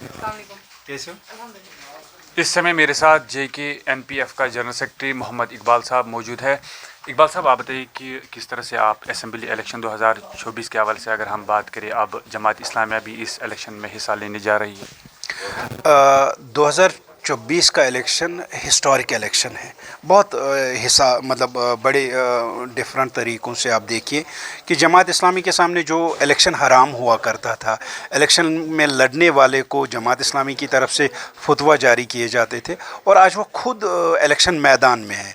कैसे हो? इस समय मेरे साथ JKNPF का जनरल सेक्रेटरी मोहम्मद इकबाल साहब मौजूद है। इकबाल साहब, आप बताइए कि किस तरह से आप असेंबली इलेक्शन 2024 के हवाले से अगर हम बात करें, अब जमात इस्लामिया भी इस इलेक्शन में हिस्सा लेने जा रही है। 2024 का इलेक्शन हिस्टोरिक इलेक्शन है। बहुत हिस्सा मतलब बड़े डिफरेंट तरीक़ों से आप देखिए कि जमात इस्लामी के सामने जो इलेक्शन हराम हुआ करता था, इलेक्शन में लड़ने वाले को जमात इस्लामी की तरफ से फतवा जारी किए जाते थे और आज वो खुद इलेक्शन मैदान में है।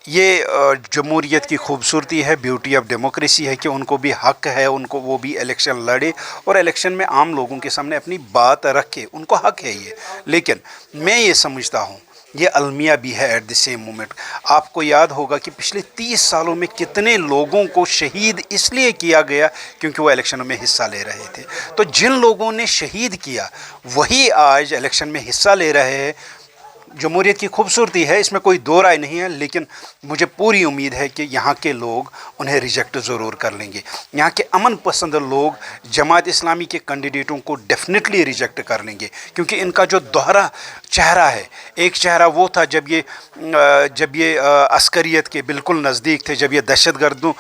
ये जमहूरियत की खूबसूरती है, ब्यूटी ऑफ डेमोक्रेसी है कि उनको भी हक़ है, उनको वो भी इलेक्शन लड़े और इलेक्शन में आम लोगों के सामने अपनी बात रखे, उनको हक़ है ये। लेकिन मैं ये समझता हूँ ये अलमिया भी है एट द सेम मोमेंट। आपको याद होगा कि पिछले 30 सालों में कितने लोगों को शहीद इसलिए किया गया क्योंकि वो इलेक्शनों में हिस्सा ले रहे थे। तो जिन लोगों ने शहीद किया वही आज इलेक्शन में हिस्सा ले रहे हैं। जमहूरियत की खूबसूरती है, इसमें कोई दो राय नहीं है, लेकिन मुझे पूरी उम्मीद है कि यहाँ के लोग उन्हें रिजेक्ट ज़रूर कर लेंगे। यहाँ के अमन पसंद लोग जमात इस्लामी के कैंडिडेटों को डेफिनेटली रिजेक्ट कर लेंगे क्योंकि इनका जो दोहरा चेहरा है, एक चेहरा वो था जब ये अस्करियत के बिल्कुल नज़दीक थे, जब ये दहशतगर्दों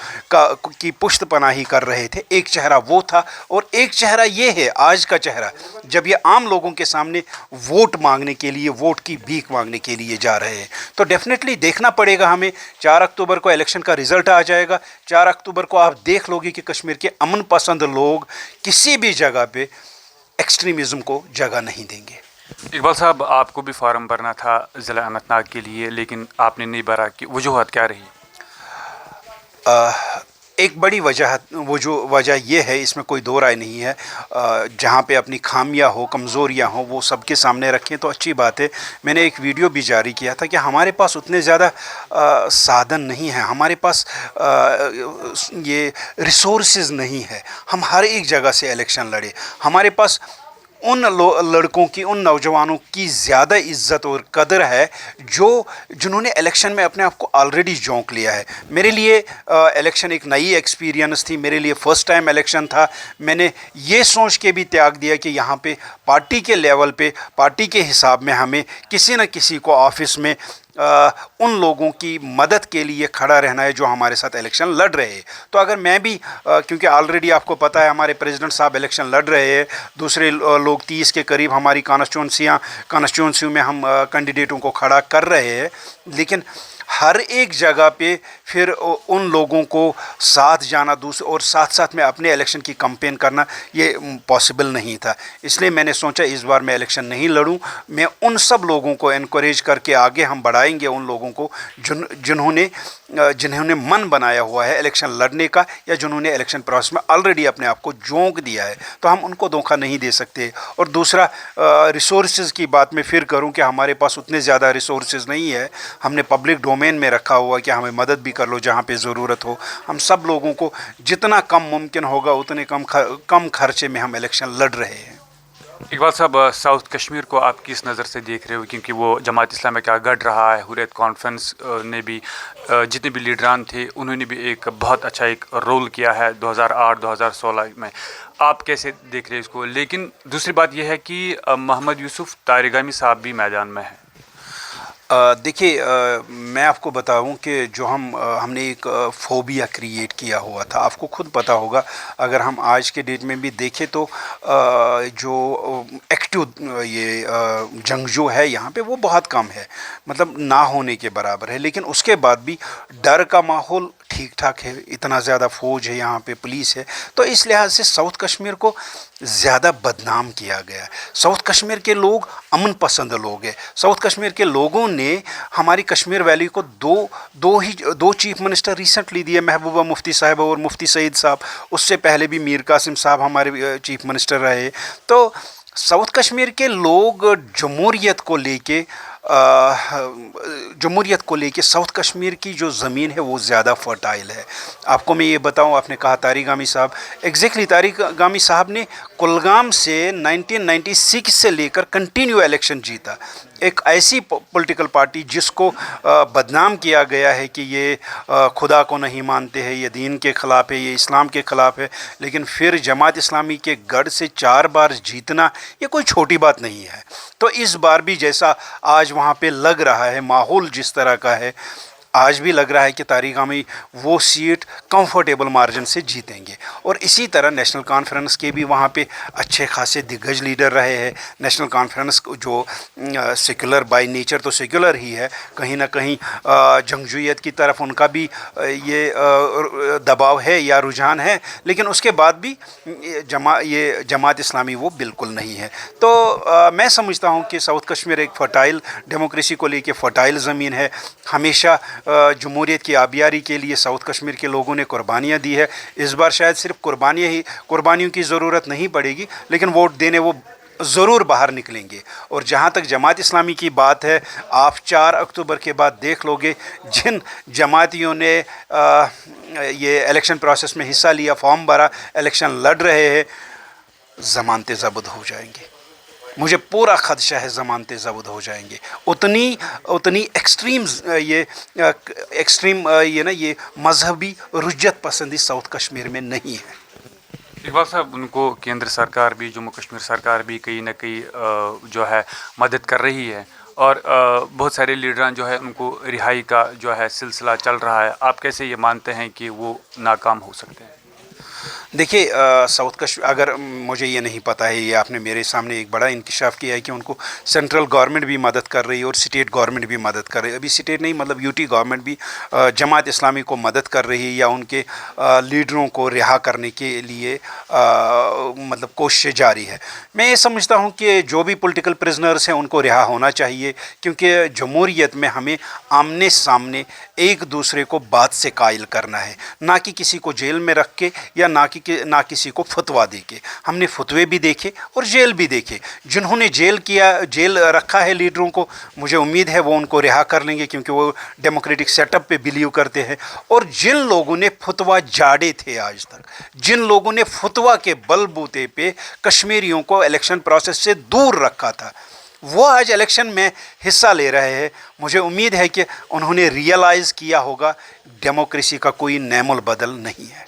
की पुश्त पनाही कर रहे थे, एक चेहरा वो था और एक चेहरा ये है आज का चेहरा जब ये आम लोगों के सामने वोट मांगने के लिए, वोट की भीख मांगने के लिए जा रहे हैं। तो डेफिनेटली देखना पड़ेगा हमें। 4 अक्टूबर को इलेक्शन का रिज़ल्ट आ जाएगा। 4 अक्टूबर को आप देख लोगे कि कश्मीर के अमन पसंद लोग किसी भी जगह पे एक्सट्रीमिज़म को जगह नहीं देंगे। इकबाल साहब, आपको भी फॉर्म भरना था ज़िला अनंतनाग के लिए, लेकिन आपने नहीं भरा, कि वजूहत क्या रही? एक बड़ी वजह ये है, इसमें कोई दो राय नहीं है। जहाँ पे अपनी खामियां हो, कमज़ोरियां हो, वो सबके सामने रखें तो अच्छी बात है। मैंने एक वीडियो भी जारी किया था कि हमारे पास उतने ज़्यादा साधन नहीं हैं, हमारे पास ये रिसोर्सेज नहीं है हम हर एक जगह से इलेक्शन लड़े। हमारे पास उन लड़कों की, उन नौजवानों की ज़्यादा इज़्ज़त और कदर है जिन्होंने इलेक्शन में अपने आप को ऑलरेडी झोंक लिया है। मेरे लिए इलेक्शन एक नई एक्सपीरियंस थी, मेरे लिए फ़र्स्ट टाइम इलेक्शन था। मैंने ये सोच के भी त्याग दिया कि यहाँ पे पार्टी के लेवल पे, पार्टी के हिसाब में हमें किसी न किसी को ऑफिस में उन लोगों की मदद के लिए खड़ा रहना है जो हमारे साथ इलेक्शन लड़ रहे हैं। तो अगर मैं भी क्योंकि ऑलरेडी आपको पता है हमारे प्रेसिडेंट साहब इलेक्शन लड़ रहे हैं, दूसरे लोग 30 के करीब हमारी कॉन्स्टिट्यूंसियों में हम कैंडिडेटों को खड़ा कर रहे हैं, लेकिन हर एक जगह पे फिर उन लोगों को साथ जाना और साथ साथ में अपने इलेक्शन की कैंपेन करना ये पॉसिबल नहीं था। इसलिए मैंने सोचा इस बार मैं इलेक्शन नहीं लड़ूं। मैं उन सब लोगों को इनकरेज करके आगे हम बढ़ाएंगे, उन लोगों को जिन्होंने मन बनाया हुआ है इलेक्शन लड़ने का या जिन्होंने इलेक्शन प्रोसेस में ऑलरेडी अपने आप को झोंक दिया है, तो हम उनको धोखा नहीं दे सकते। और दूसरा, रिसोर्सेज की बात मैं फिर करूं कि हमारे पास उतने ज़्यादा रिसोर्सेज नहीं है। हमने पब्लिक डोमेन में रखा हुआ कि हमें मदद भी कर लो जहाँ पे ज़रूरत हो। हम सब लोगों को जितना कम मुमकिन होगा उतने कम खर्चे में हम इलेक्शन लड़ रहे हैं। इकबाल साहब, साउथ कश्मीर को आप किस नज़र से देख रहे हो, क्योंकि वो जमात इस्लामी का गढ़ रहा है। हुर्रियत कॉन्फ्रेंस ने भी जितने भी लीडरान थे उन्होंने भी एक बहुत अच्छा एक रोल किया है 2008-2016 में। आप कैसे देख रहे हैं इसको? लेकिन दूसरी बात यह है कि मोहम्मद यूसुफ तारिगामी साहब भी मैदान में हैं। देखिए, मैं आपको बताऊं कि जो हमने एक फोबिया क्रिएट किया हुआ था, आपको खुद पता होगा। अगर हम आज के डेट में भी देखें तो जो एक्टिव ये जंगजू है यहाँ पे वो बहुत कम है, मतलब ना होने के बराबर है। लेकिन उसके बाद भी डर का माहौल ठीक ठाक है, इतना ज़्यादा फ़ौज है यहाँ पे, पुलिस है। तो इस लिहाज से साउथ कश्मीर को ज़्यादा बदनाम किया गया। साउथ कश्मीर के लोग अमन पसंद लोग हैं। साउथ कश्मीर के लोगों ने हमारी कश्मीर वैली को दो चीफ मिनिस्टर रिसेंटली दिए, महबूबा मुफ्ती साहब और मुफ्ती सईद साहब। उससे पहले भी मीर कासिम साहब हमारे चीफ मिनिस्टर रहे। तो साउथ कश्मीर के लोग जमहूरियत को लेके जमहूरियत को लेके साउथ कश्मीर की जो ज़मीन है वो ज़्यादा फर्टाइल है। आपको मैं ये बताऊं, आपने कहा तारिक गामी साहब, एग्जैक्टली तारिक गामी साहब ने कुलगाम से 1996 से लेकर कंटिन्यू इलेक्शन जीता। एक ऐसी पॉलिटिकल पार्टी जिसको बदनाम किया गया है कि ये खुदा को नहीं मानते हैं, ये दीन के ख़िलाफ़ है, ये इस्लाम के ख़िलाफ़ है, लेकिन फिर जमात इस्लामी के गढ़ से 4 बार जीतना ये कोई छोटी बात नहीं है। तो इस बार भी जैसा आज वहाँ पे लग रहा है, माहौल जिस तरह का है, आज भी लग रहा है कि तारिक गामी वो सीट कंफर्टेबल मार्जिन से जीतेंगे। और इसी तरह नेशनल कॉन्फ्रेंस के भी वहाँ पे अच्छे खासे दिग्गज लीडर रहे हैं। नेशनल कॉन्फ्रेंस जो सेक्युलर बाय नेचर तो सेक्युलर ही है, कहीं ना कहीं जंगजूयत की तरफ उनका भी ये दबाव है या रुझान है, लेकिन उसके बाद भी ये जमात इस्लामी वो बिल्कुल नहीं है। तो मैं समझता हूँ कि साउथ कश्मीर एक फर्टाइल डेमोक्रेसी को लेके फर्टाइल ज़मीन है। हमेशा जमहूरियत की आबियारी के लिए साउथ कश्मीर के लोगों ने कुर्बानियाँ दी है। इस बार शायद सिर्फ कुर्बानियों की ज़रूरत नहीं पड़ेगी, लेकिन वोट देने वो ज़रूर बाहर निकलेंगे। और जहाँ तक जमात इस्लामी की बात है, आप 4 अक्टूबर के बाद देख लोगे जिन जमातियों ने ये इलेक्शन प्रोसेस में हिस्सा लिया, फॉर्म भरा, इलेक्शन लड़ रहे हैं, ज़मानतें ज़ब्त हो जाएंगे। मुझे पूरा खदशा है ज़मानतें ज़ब्त हो जाएंगे। उतनी एक्सट्रीम ये मजहबी रुज्जत पसंदी साउथ कश्मीर में नहीं है। इकबाल साहब, उनको केंद्र सरकार भी, जम्मू कश्मीर सरकार भी कहीं ना कहीं जो है मदद कर रही है, और बहुत सारे लीडरान जो है उनको रिहाई का जो है सिलसिला चल रहा है। आप कैसे ये मानते हैं कि वो नाकाम हो सकते हैं? देखिए, साउथ कश्मीर, अगर मुझे ये नहीं पता है, ये आपने मेरे सामने एक बड़ा इंकशाफ किया है कि उनको सेंट्रल गवर्नमेंट भी मदद कर रही है और स्टेट गवर्नमेंट भी मदद कर रही है। अभी स्टेट नहीं, मतलब यूटी गवर्नमेंट भी जमात इस्लामी को मदद कर रही है या उनके लीडरों को रिहा करने के लिए मतलब कोशिशें जारी है। मैं ये समझता हूँ कि जो भी पॉलिटिकल प्रिजनर्स हैं उनको रिहा होना चाहिए, क्योंकि जमहूरियत में हमें आमने सामने एक दूसरे को बात से कायल करना है, ना कि किसी को जेल में रख के या ना किसी को फतवा दे के। हमने फतवे भी देखे और जेल भी देखे। जिन्होंने जेल रखा है लीडरों को, मुझे उम्मीद है वो उनको रिहा कर लेंगे, क्योंकि वो डेमोक्रेटिक सेटअप पे बिलीव करते हैं। और जिन लोगों ने फतवा झाड़े थे आज तक, जिन लोगों ने फतवा के बलबूते पे कश्मीरियों को इलेक्शन प्रोसेस से दूर रखा था, वो आज इलेक्शन में हिस्सा ले रहे हैं। मुझे उम्मीद है कि उन्होंने रियलाइज़ किया होगा डेमोक्रेसी का कोई नेमुल बदल नहीं है।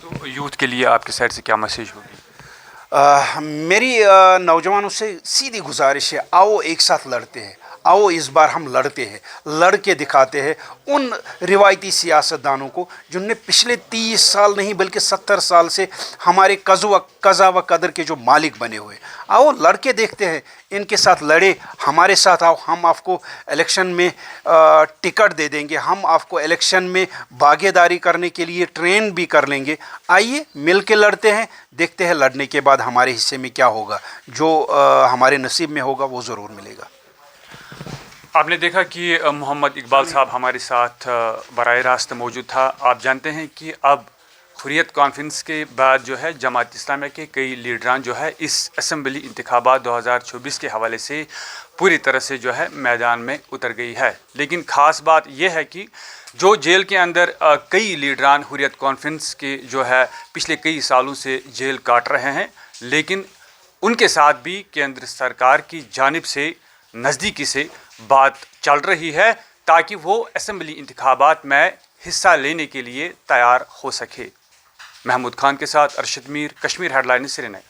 तो यूथ के लिए आपके साइड से क्या मैसेज होगी? मेरी नौजवानों से सीधी गुजारिश है, आओ एक साथ लड़ते हैं, आओ इस बार हम लड़ते हैं, लड़ के दिखाते हैं उन रिवायती सियासतदानों को जिनने पिछले 30 साल नहीं बल्कि 70 साल से हमारे कज़ा व कदर के जो मालिक बने हुए। आओ लड़ के देखते हैं, इनके साथ लड़े, हमारे साथ आओ, हम आपको इलेक्शन में टिकट दे देंगे, हम आपको इलेक्शन में भागीदारी करने के लिए ट्रेन भी कर लेंगे। आइए मिल के लड़ते हैं, देखते हैं लड़ने के बाद हमारे हिस्से में क्या होगा। जो हमारे नसीब में होगा वो ज़रूर मिलेगा। आपने देखा कि मोहम्मद इकबाल साहब हमारे साथ बराह रास्त मौजूद था। आप जानते हैं कि अब हुर्रियत कॉन्फ्रेंस के बाद जो है जमात इस्लामी के कई लीडरान जो है इस असम्बली इंतखाबात 2024 के हवाले से पूरी तरह से जो है मैदान में उतर गई है। लेकिन ख़ास बात यह है कि जो जेल के अंदर कई लीडरान हुर्रियत कॉन्फ्रेंस के जो है पिछले कई सालों से जेल काट रहे हैं, लेकिन उनके साथ भी केंद्र सरकार की जानिब से नज़दीकी से बात चल रही है ताकि वो असम्बली इंतखाबात में हिस्सा लेने के लिए तैयार हो सके। महमूद खान के साथ अरशद मीर, कश्मीर हेडलाइन, श्रीनगर।